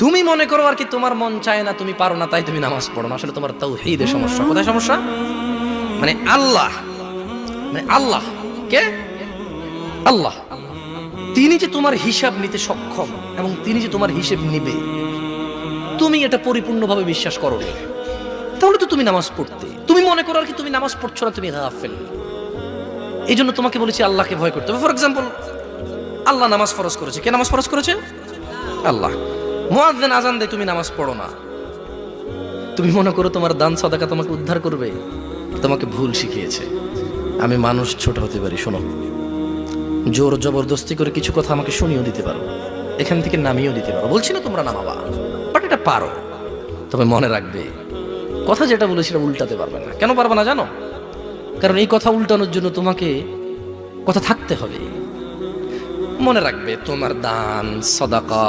তুমি মনে করো আর কি তোমার মন চায় না, তুমি পারো না, তাই তুমি নামাজ পড়ো না। আসলে তোমার তাওহীদে সমস্যা। কোথায় সমস্যা? মানে আল্লাহ, মানে আল্লাহ কে? আল্লাহ তিনি যে তোমার হিসাব নিতে সক্ষম এবং তিনি যে তোমার হিসেব নিবে, তুমি এটা পরিপূর্ণভাবে বিশ্বাস করো না, তাহলে তো তুমি নামাজ পড়তে, তুমি মনে করো আর কি তুমি নামাজ পড়ছো না, তুমি গাফেল। এই জন্য তোমাকে বলেছি আল্লাহকে ভয় করতে হবে। ফর এক্সাম্পল, আল্লাহ নামাজ ফরজ করেছে। কে নামাজ ফরজ করেছে? আল্লাহ। মুয়াজ্জিন আজান দেয়, তুমি নামাজ পড়ো না, তুমি মনে করো তোমার দান সাদাকা তোমাকে উদ্ধার করবে, তোমাকে ভুল শিখিয়েছে। আমি মানুষ, ছোট হতে পারি, শোনো, জোর জবরদস্তি করে কিছু কথা আমাকে শুনিয়েও দিতে পারো, এখান থেকে নামিয়েও দিতে পারো, বলছি না তোমরা নামাবা, বাট এটা পারো। তবে মনে রাখবে, কথা যেটা বলে সেটা উল্টাতে পারবে না। কেন পারবে না জানো? কারণ এই কথা উল্টানোর জন্য তোমাকে কথা থাকতে হবে। মনে রাখবে, তোমার দান সাদাকা